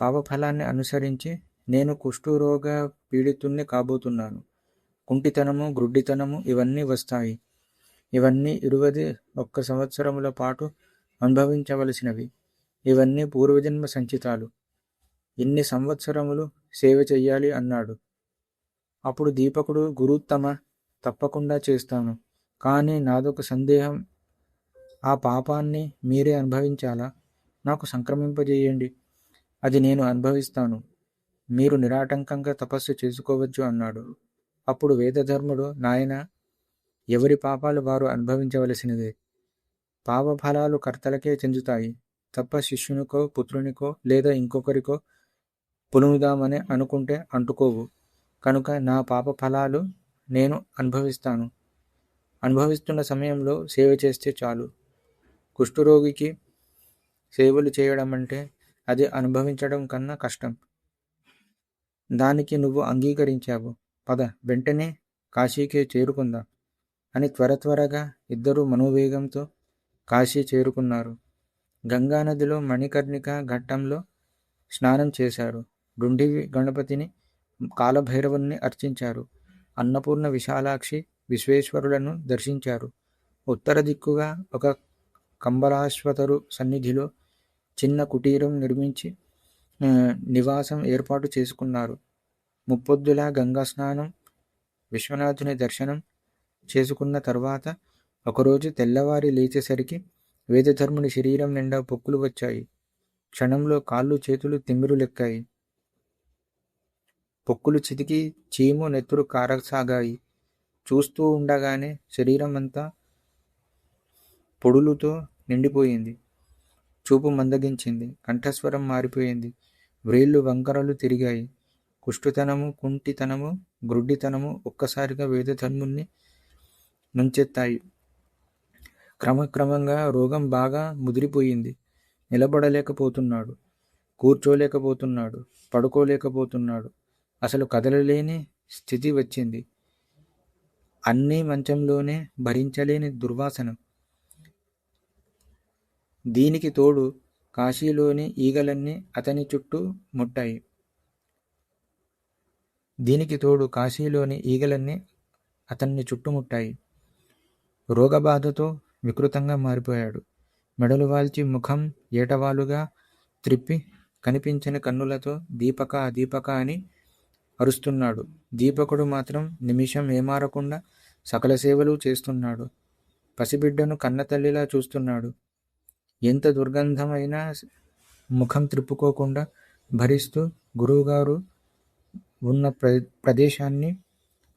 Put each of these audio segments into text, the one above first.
పాపఫలాన్ని అనుసరించి నేను కుష్ఠరోగ పీడితుణ్ణి కాబోతున్నాను. కుంటితనము, గ్రుడ్డితనము ఇవన్నీ వస్తాయి. ఇవన్నీ 21 సంవత్సరముల పాటు అనుభవించవలసినవి. ఇవన్నీ పూర్వజన్మ సంచితాలు. ఇన్ని సంవత్సరములు సేవ చెయ్యాలి అన్నాడు. అప్పుడు దీపకుడు, గురుత్తమ, తప్పకుండా చేస్తాను. కానీ నాదొక సందేహం. ఆ పాపాన్ని మీరే అనుభవించాలా? నాకు సంక్రమింపజేయండి. అది నేను అనుభవిస్తాను. మీరు నిరాటంకంగా తపస్సు చేసుకోవచ్చు అన్నాడు. అప్పుడు వేదధర్ముడు, నాయన, ఎవరి పాపాలు వారు అనుభవించవలసినదే. పాపఫలాలు కర్తలకే చెందుతాయి తప్ప శిష్యునికో, పుత్రునికో లేదా ఇంకొకరికో పులుముదామని అనుకుంటే అంటుకోవు. కనుక నా పాప ఫలాలు నేను అనుభవిస్తాను. అనుభవిస్తున్న సమయంలో సేవ చేస్తే చాలు. కుష్ఠరోగికి సేవలు చేయడం అంటే అది అనుభవించడం కన్నా కష్టం. దానికి నువ్వు అంగీకరించావు. పద, వెంటనే కాశీకే చేరుకుందాం అని త్వరగా ఇద్దరూ మనోవేగంతో కాశీ చేరుకున్నారు. గంగానదిలో మణికర్ణిక ఘట్టంలో స్నానం చేశారు. డుండివి గణపతిని, కాలభైరవుని అర్చించారు. అన్నపూర్ణ, విశాలాక్షి, విశ్వేశ్వరులను దర్శించారు. ఉత్తర దిక్కుగా ఒక కంబలాశ్వతరు సన్నిధిలో చిన్న కుటీరం నిర్మించి నివాసం ఏర్పాటు చేసుకున్నారు. ముప్పొద్దులా గంగా స్నానం, విశ్వనాథుని దర్శనం చేసుకున్న తర్వాత ఒకరోజు తెల్లవారి లేచేసరికి వేదధర్ముని శరీరం నిండా పొక్కులు వచ్చాయి. క్షణంలో కాళ్ళు చేతులు తిమ్మిరులెక్కాయి. పొక్కులు చితికి చీము నెత్తురు కారసాగాయి. చూస్తూ ఉండగానే శరీరం అంతా పొడులుతో నిండిపోయింది. చూపు మందగించింది. కంఠస్వరం మారిపోయింది. వ్రేళ్ళు వంకరలు తిరిగాయి. కుష్ఠుతనము, కుంటితనము, గ్రుడ్డితనము ఒక్కసారిగా వేదధర్ముణ్ణి నుంచెత్తాయి. క్రమక్రమంగా రోగం బాగా ముదిరిపోయింది. నిలబడలేకపోతున్నాడు, కూర్చోలేకపోతున్నాడు, పడుకోలేకపోతున్నాడు. అసలు కదలలేని స్థితి వచ్చింది. అన్నీ మంచంలోనే భరించలేని దుర్వాసన. దీనికి తోడు కాశీలోని ఈగలన్నీ అతని చుట్టూ ముట్టాయి. రోగబాధతో వికృతంగా మారిపోయాడు. మెడలు వాల్చి ముఖం ఏటవాలుగా త్రిప్పి కనిపించని కన్నులతో దీపక, దీపక అని అరుస్తున్నాడు. దీపకుడు మాత్రం నిమిషం ఏమారకుండా సకల సేవలు చేస్తున్నాడు. పసిబిడ్డను కన్నతల్లిలా చూస్తున్నాడు. ఎంత దుర్గంధమైనా ముఖం త్రిప్పుకోకుండా భరిస్తూ గురువుగారు ఉన్న ప్రదేశాన్ని,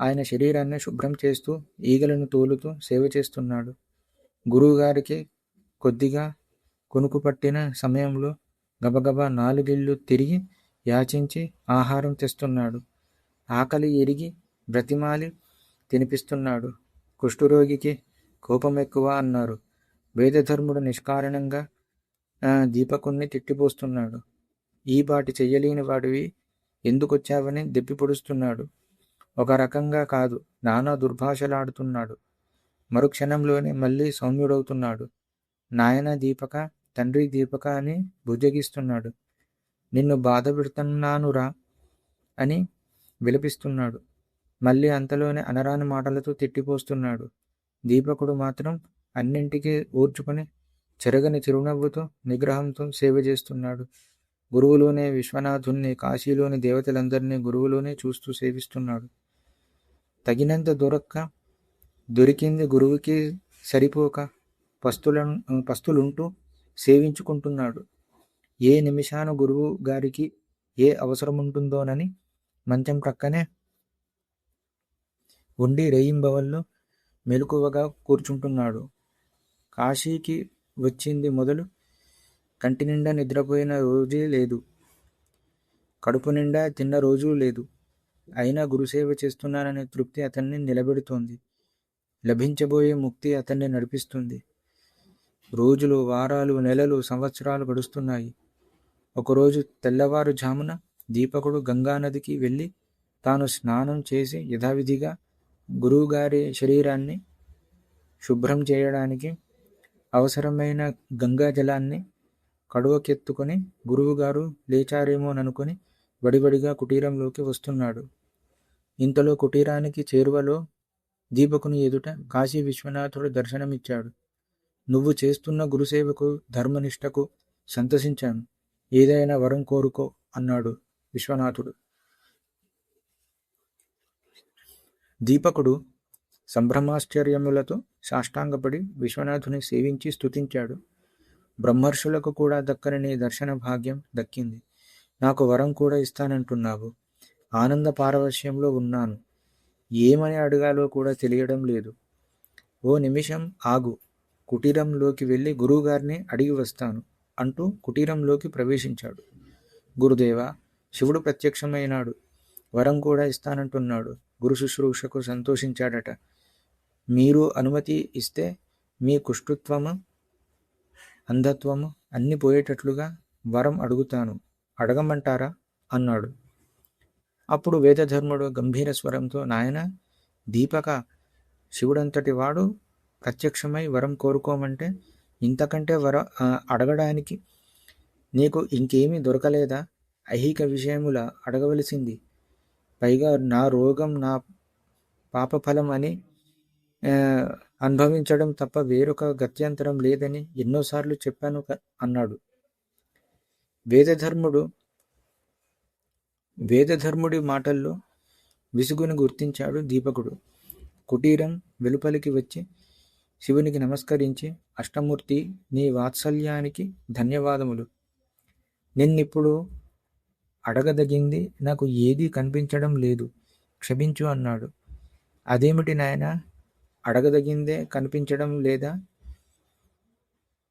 ఆయన శరీరాన్ని శుభ్రం చేస్తూ, ఈగలను తోలుతూ సేవ చేస్తున్నాడు. గురువుగారికి కొద్దిగా కొనుకు పట్టిన సమయంలో గబగబా 4 ఇళ్ళు తిరిగి యాచించి ఆహారం తెస్తున్నాడు. ఆకలి ఎరిగి బ్రతిమాలి తినిపిస్తున్నాడు. కుష్ఠరోగికి కోపం ఎక్కువ అన్నారు. వేదధర్ముడు నిష్కారణంగా దీపకుణ్ణి తిట్టిపోస్తున్నాడు. ఈ బాటి చెయ్యలేని వాడివి ఎందుకొచ్చావని దెప్పి పొడుస్తున్నాడు. ఒక రకంగా కాదు, నానా దుర్భాషలాడుతున్నాడు. మరుక్షణంలోనే మళ్ళీ సౌమ్యుడవుతున్నాడు. నాయన దీపక, తండ్రి దీపక అని బుజ్జగిస్తున్నాడు. నిన్ను బాధ పెడుతున్నానురా అని విలపిస్తున్నాడు. మళ్ళీ అంతలోనే అనరాని మాటలతో తిట్టిపోస్తున్నాడు. దీపకుడు మాత్రం అన్నింటికీ ఓర్చుకొని చెరగని చిరునవ్వుతో నిగ్రహంతో సేవ చేస్తున్నాడు. గురువులోనే విశ్వనాథుణ్ణి, కాశీలోని దేవతలందరినీ గురువులోనే చూస్తూ సేవిస్తున్నాడు. తగినంత దొరికింది గురువుకి సరిపోక పస్తులుంటూ సేవించుకుంటున్నాడు. ఏ నిమిషాన గురువు గారికి ఏ అవసరముంటుందోనని మంచం ప్రక్కనే ఉండి రేయింబవళ్ళు మెలకువగా కూర్చుంటున్నాడు. కాశీకి వచ్చింది మొదలు కంటి నిండా నిద్రపోయిన రోజే లేదు, కడుపు నిండా తిన్న రోజు లేదు. అయినా గురుసేవ చేస్తున్నాననే తృప్తి అతన్ని నిలబెడుతోంది. లభించబోయే ముక్తి అతన్ని నడిపిస్తుంది. రోజులు, వారాలు, నెలలు, సంవత్సరాలు గడుస్తున్నాయి. ఒకరోజు తెల్లవారుజామున దీపకుడు గంగానదికి వెళ్ళి తాను స్నానం చేసి యథావిధిగా గురువుగారి శరీరాన్ని శుభ్రం చేయడానికి అవసరమైన గంగా జలాన్ని కడువకెత్తుకొని గురువుగారు లేచారేమోననుకొని వడివడిగా కుటీరంలోకి వస్తున్నాడు. ఇంతలో కుటీరానికి చేరువలో దీపకుని ఎదుట కాశీ విశ్వనాథుడు దర్శనమిచ్చాడు. నువ్వు చేస్తున్న గురుసేవకు ధర్మనిష్టకు సంతసించాను. ఏదైనా వరం కోరుకో అన్నాడు విశ్వనాథుడు. దీపకుడు సంభ్రమాశ్చర్యములతో సాష్టాంగపడి విశ్వనాథుని సేవించి స్తుతించాడు. బ్రహ్మర్షులకు కూడా దక్కని నీ దర్శన భాగ్యం దక్కింది. నాకు వరం కూడా ఇస్తానంటున్నావు. ఆనంద పారవశ్యంలో ఉన్నాను. ఏమని అడగాలో కూడా తెలియడం లేదు. ఓ నిమిషం ఆగు. కుటీరంలోకి వెళ్ళి గురువుగారిని అడిగి వస్తాను అంటూ కుటీరంలోకి ప్రవేశించాడు. గురుదేవా, శివుడు ప్రత్యక్షమైనాడు. వరం కూడా ఇస్తానంటున్నాడు. గురు శుశ్రూషకు సంతోషించాడట. మీరు అనుమతి ఇస్తే మీ కుష్ఠుత్వము అంధత్వము అన్ని పోయేటట్లుగా వరం అడుగుతాను. అడగమంటారా అన్నాడు. అప్పుడు వేదధర్ముడు గంభీర స్వరంతో, నాయన దీపక, శివుడంతటి వాడు ప్రత్యక్షమై వరం కోరుకోమంటే ఇంతకంటే అడగడానికి నీకు ఇంకేమీ దొరకలేదా? ఐహిక విషయముల అడగవలసింది. పైగా నా రోగం నా పాపఫలం అని అనుభవించడం తప్ప వేరొక గత్యంతరం లేదని ఎన్నోసార్లు చెప్పాను అన్నాడు. వేదధర్ముడి మాటల్లో విసుగుని గుర్తించాడు దీపకుడు. కుటీరం వెలుపలికి వచ్చి శివునికి నమస్కరించి, అష్టమూర్తి, నీ వాత్సల్యానికి ధన్యవాదములు. నిన్నిప్పుడు అడగదగింది నాకు ఏదీ కనిపించడం లేదు, క్షమించు అన్నాడు. అదేమిటి నాయనా, అడగదగిందే కనిపించడం లేదా?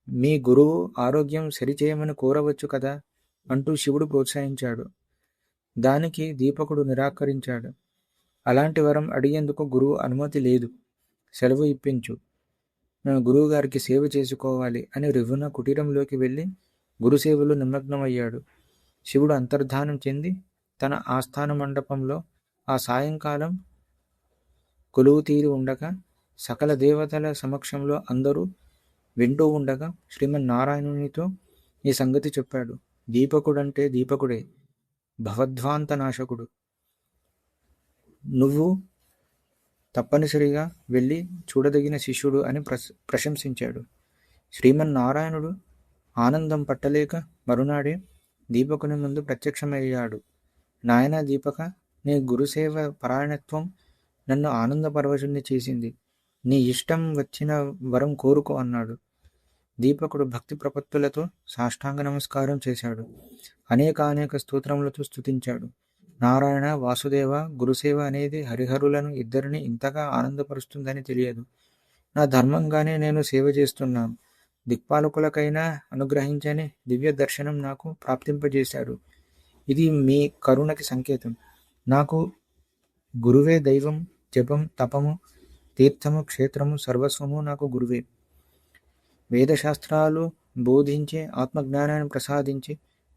మీ గురువు ఆరోగ్యం సరిచేయమని కోరవచ్చు కదా అంటూ శివుడు ప్రోత్సహించాడు. దానికి దీపకుడు నిరాకరించాడు. అలాంటి వరం అడిగేందుకు గురువు అనుమతి లేదు, సెలవు ఇప్పించు, గురువుగారికి సేవ చేసుకోవాలి అని రివ్వున కుటీరంలోకి వెళ్ళి గురుసేవలో నిమగ్నమయ్యాడు. శివుడు అంతర్ధానం చెంది తన ఆస్థాన మండపంలో ఆ సాయంకాలం కొలువు తీరి ఉండగా సకల దేవతల సమక్షంలో అందరూ వింటూ ఉండగా శ్రీమన్నారాయణునితో ఈ సంగతి చెప్పాడు. దీపకుడంటే దీపకుడే, భవధ్వాంత నాశకుడు. నువ్వు తప్పనిసరిగా వెళ్ళి చూడదగిన శిష్యుడు అని ప్రశంసించాడు. శ్రీమన్నారాయణుడు ఆనందం పట్టలేక మరునాడే దీపకుని ముందు ప్రత్యక్షమయ్యాడు. నాయనా దీపక, నీ గురుసేవ పరాయణత్వం నన్ను ఆనంద పరవశుణ్ణి చేసింది. నీ ఇష్టం వచ్చిన వరం కోరుకో అన్నాడు. దీపకుడు భక్తి ప్రపత్తులతో సాష్టాంగ నమస్కారం చేశాడు. అనేక స్తోత్రములతో స్తుతించాడు. నారాయణ, వాసుదేవ, గురుసేవ అనేది హరిహరులను ఇద్దరిని ఇంతగా ఆనందపరుస్తుందని తెలియదు. నా ధర్మంగానే నేను సేవ చేస్తున్నాను. దిక్పాలకులకైనా అనుగ్రహించని దివ్య దర్శనం నాకు ప్రాప్తింపజేశాడు. ఇది మీ కరుణకి సంకేతం. నాకు గురువే దైవం. జపం, తపము, తీర్థము, క్షేత్రము, సర్వస్వము నాకు గురువే. వేదశాస్త్రాలు బోధించే, ఆత్మజ్ఞానాన్ని ప్రసాదించి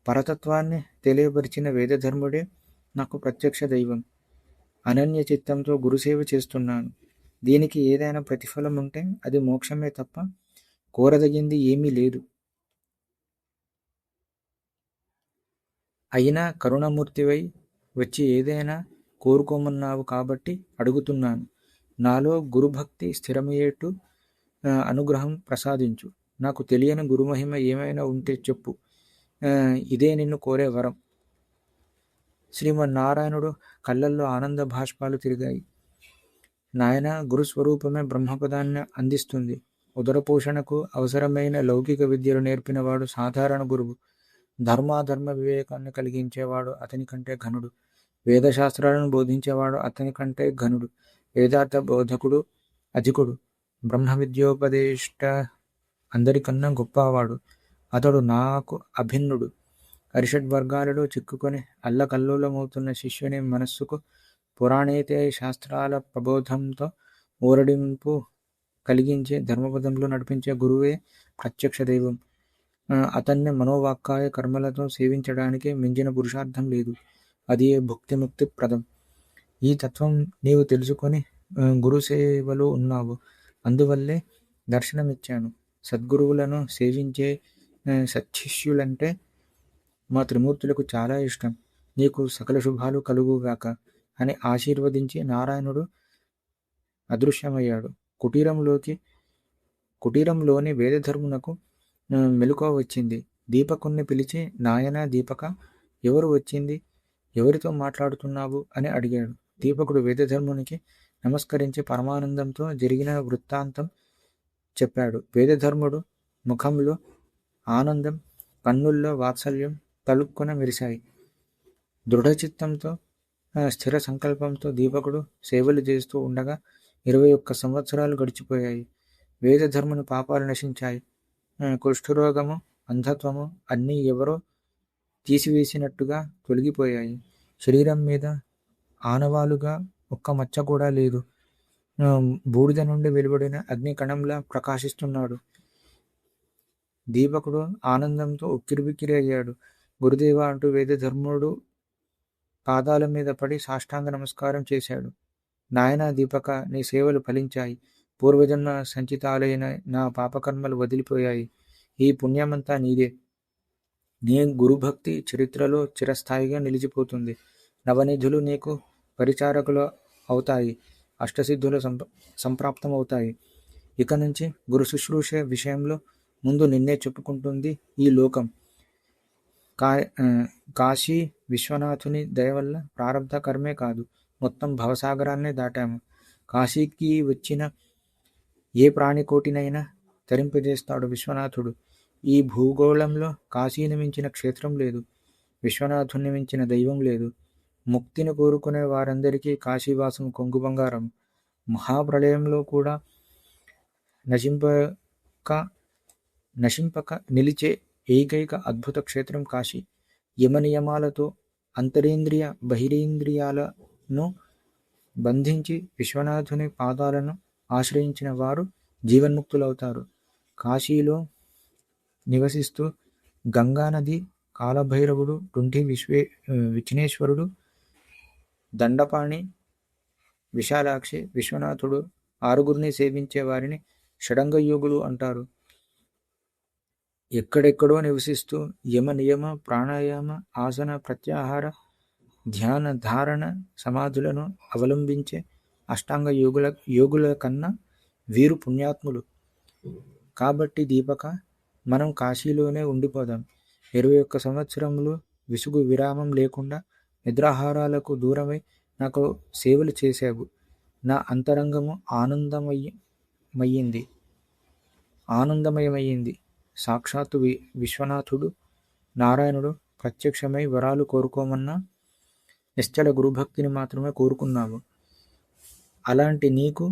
పరతత్వాన్ని తెలియపరిచిన వేదధర్ముడే నాకు ప్రత్యక్ష దైవం. అనన్య చిత్తంతో గురుసేవ చేస్తున్నాను. దీనికి ఏదైనా ప్రతిఫలం ఉంటే అది మోక్షమే తప్ప కోరదగింది ఏమీ లేదు. అయినా కరుణమూర్తివై వచ్చి ఏదైనా కోరుకోమన్నావు కాబట్టి అడుగుతున్నాను. నాలో గురుభక్తి స్థిరమయ్యేట్టు అనుగ్రహం ప్రసాదించు. నాకు తెలియని గురుమహిమ ఏమైనా ఉంటే చెప్పు. ఇదే నిన్ను కోరే వరం. శ్రీమన్నారాయణుడు కళ్ళల్లో ఆనంద భాష్పాలు తిరిగాయి. నాయన, గురుస్వరూపమే బ్రహ్మపదాన్ని అందిస్తుంది. ఉదరపోషణకు అవసరమైన లౌకిక విద్యలు నేర్పినవాడు సాధారణ గురువు. ధర్మాధర్మ వివేకాన్ని కలిగించేవాడు అతని కంటే ఘనుడు. వేదశాస్త్రాలను బోధించేవాడు అతని కంటే ఘనుడు. వేదార్థ బోధకుడు అధికుడు. బ్రహ్మ విద్యోపదేష్ట అందరికన్నా గొప్పవాడు. అతడు నాకు అభిన్నుడు. అరిషడ్వర్గాలలో చిక్కుకొని అల్లకల్లోలమవుతున్న శిష్యుని మనస్సుకు పురాణేతే శాస్త్రాల ప్రబోధంతో ఊరడింపు కలిగించే ధర్మపదంలో నడిపించే గురువే ప్రత్యక్ష దైవం. అతన్ని మనోవాక్కాయ కర్మలతో సేవించడానికి మించిన పురుషార్థం లేదు. అది భుక్తిముక్తి ప్రదం. ఈ తత్వం నీవు తెలుసుకొని గురుసేవలో ఉన్నావు. అందువల్లే దర్శనమిచ్చాను. సద్గురువులను సేవించే సత్శిష్యులంటే మా త్రిమూర్తులకు చాలా ఇష్టం. నీకు సకల శుభాలు కలుగుగాక అని ఆశీర్వదించి నారాయణుడు అదృశ్యమయ్యాడు. కుటీరంలోని వేదధర్మునకు మెలకువ వచ్చింది. దీపకుణ్ణి పిలిచి, నాయనా దీపక, ఎవరు వచ్చింది? ఎవరితో మాట్లాడుతున్నావు అని అడిగాడు. దీపకుడు వేదధర్మునికి నమస్కరించి పరమానందంతో జరిగిన వృత్తాంతం చెప్పాడు. వేదధర్ముడు ముఖంలో ఆనందం, కన్నుల్లో వాత్సల్యం తలుక్కున మెరిశాయి. దృఢచిత్తంతో స్థిర సంకల్పంతో దీపకుడు సేవలు చేస్తూ ఉండగా 21 సంవత్సరాలు గడిచిపోయాయి. వేదధర్ముని పాపాలు నశించాయి. కుష్ఠరోగము, అంధత్వము అన్నీ ఎవరో తీసివేసినట్టుగా తొలగిపోయాయి. శరీరం మీద ఆనవాలుగా ఒక్క మచ్చ కూడా లేదు. బూడిద నుండి వెలువడిన అగ్ని కణంలా ప్రకాశిస్తున్నాడు. దీపకుడు ఆనందంతో ఉక్కిరిబిక్కిరి అయ్యాడు. గురుదేవ అంటూ వేదధర్ముడు పాదాల మీద పడి సాష్టాంగ నమస్కారం చేశాడు. నాయనా దీపక, నీ సేవలు ఫలించాయి. పూర్వజన్మ సంచితాలైన నా పాపకర్మలు వదిలిపోయాయి. ఈ పుణ్యమంతా నీదే. నీ గురుభక్తి చరిత్రలో చిరస్థాయిగా నిలిచిపోతుంది. నవనిధులు నీకు పరిచారకులు అవుతాయి. అష్టసిద్ధులు సంప్రాప్తమవుతాయి. ఇక నుంచి గురు శుశ్రూష విషయంలో ముందు నిన్నే చెప్పుకుంటుంది ఈ లోకం. కాశీ విశ్వనాథుని దయవల్ల ప్రారబ్ధ కర్మే కాదు, మొత్తం భవసాగరాన్నే దాటాము. కాశీకి వచ్చిన ఏ ప్రాణికోటినైనా తరింపజేస్తాడు విశ్వనాథుడు. ఈ భూగోళంలో కాశీని మించిన క్షేత్రం లేదు. విశ్వనాథుని మించిన దైవం లేదు. ముక్తిని కోరుకునే వారందరికీ కాశీవాసం కొంగు బంగారం. మహాప్రళయంలో కూడా నశింపక నిలిచే ఏకైక అద్భుత క్షేత్రం కాశీ. యమనియమాలతో అంతరేంద్రియ బహిరేంద్రియాలను బంధించి విశ్వనాథుని పాదాలను ఆశ్రయించిన వారు జీవన్ముక్తులవుతారు. కాశీలో నివసిస్తూ గంగానది, కాలభైరవుడు, టుంఠి విఘ్నేశ్వరుడు, దండపాణి, విశాలాక్షి, విశ్వనాథుడు ఆరుగురిని సేవించే వారిని షడంగయోగులు అంటారు. ఎక్కడెక్కడో నివసిస్తూ యమ నియమ, ప్రాణాయామ, ఆసన, ప్రత్యాహార, ధ్యాన, ధారణ, సమాధులను అవలంబించే అష్టాంగ యోగుల కన్నా వీరు పుణ్యాత్ములు. కాబట్టి దీపక, మనం కాశీలోనే ఉండిపోదాం. 21 సంవత్సరములు విసుగు విరామం లేకుండా నిద్రాహారాలకు దూరమై నాకు సేవలు చేశావు. నా అంతరంగము ఆనందమయమయ్యింది. సాక్షాత్తు విశ్వనాథుడు నారాయణుడు ప్రత్యక్షమై వరాలు కోరుకోమన్నా నిశ్చల గురుభక్తిని మాత్రమే కోరుకున్నావు. అలాంటి నీకు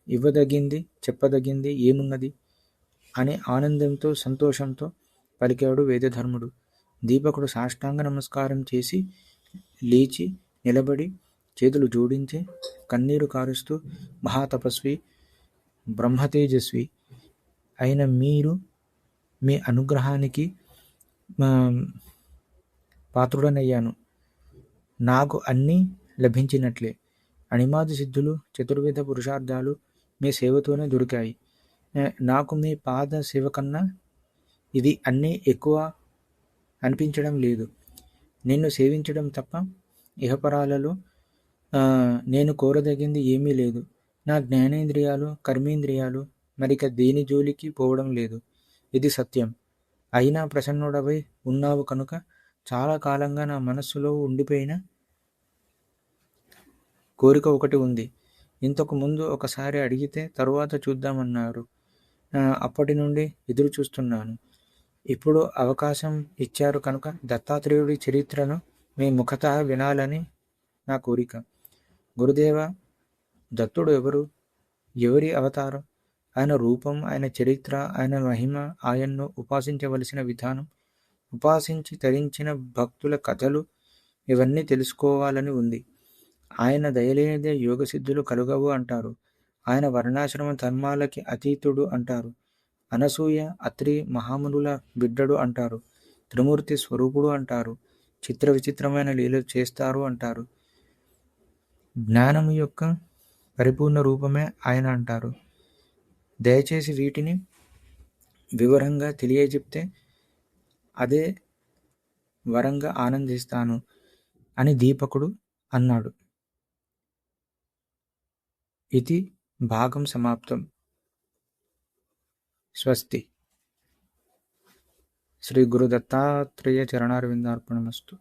ఇవ్వదగింది, చెప్పదగింది ఏమున్నది అని ఆనందంతో, సంతోషంతో పలికాడు వేదధర్ముడు. దీపకుడు సాష్టాంగ నమస్కారం చేసి లేచి నిలబడి చేతులు జోడించి కన్నీరు కారుస్తూ, మహాతపస్వి, బ్రహ్మతేజస్వి అయిన మీరు మీ అనుగ్రహానికి పాత్రుడనయ్యాను. నాకు అన్నీ లభించినట్లే. అణిమాది సిద్ధులు, చతుర్వేద పురుషార్థాలు మీ సేవతోనే దొరికాయి. నాకు మీ పాద సేవ కన్నా ఇది అన్నీ ఎక్కువ అనిపించడం లేదు. నిన్ను సేవించడం తప్ప ఇహపరాలలో నేను కోరదగింది ఏమీ లేదు. నా జ్ఞానేంద్రియాలు, కర్మేంద్రియాలు మరిక దేని జోలికి పోవడం లేదు. ఇది సత్యం. అయినా ప్రసన్నుడవై ఉన్నావు కనుక చాలా కాలంగా నా మనస్సులో ఉండిపోయిన కోరిక ఒకటి ఉంది. ఇంతకు ముందు ఒకసారి అడిగితే తరువాత చూద్దామన్నారు. అప్పటి నుండి ఎదురు చూస్తున్నాను. ఇప్పుడు అవకాశం ఇచ్చారు కనుక దత్తాత్రేయుడి చరిత్రను మీ ముఖత వినాలని నా కోరిక. గురుదేవ, దత్తుడు ఎవరు? ఎవరి అవతారం? ఆయన రూపం, ఆయన చరిత్ర, ఆయన మహిమ, ఆయన్ను ఉపాసించవలసిన విధానం, ఉపాసించి తరించిన భక్తుల కథలు ఇవన్నీ తెలుసుకోవాలని ఉంది. ఆయన దయలేనిదే యోగసిద్ధులు కలుగవు అంటారు. ఆయన వర్ణాశ్రమ ధర్మాలకి అతీతుడు అంటారు. అనసూయ, అత్రి మహామునుల బిడ్డడు అంటారు. త్రిమూర్తి స్వరూపుడు అంటారు. చిత్ర విచిత్రమైన లీలలు చేస్తారు అంటారు. జ్ఞానం యొక్క పరిపూర్ణ రూపమే ఆయన అంటారు. దయచేసి వీటిని వివరంగా తెలియజెప్తే అదే వరంగా ఆనందిస్తాను అని దీపకుడు అన్నాడు. ఇది భాగం సమాప్తం. స్వస్తి. శ్రీ గురు దత్తాత్రేయ చరణారవిందార్పణమస్తు.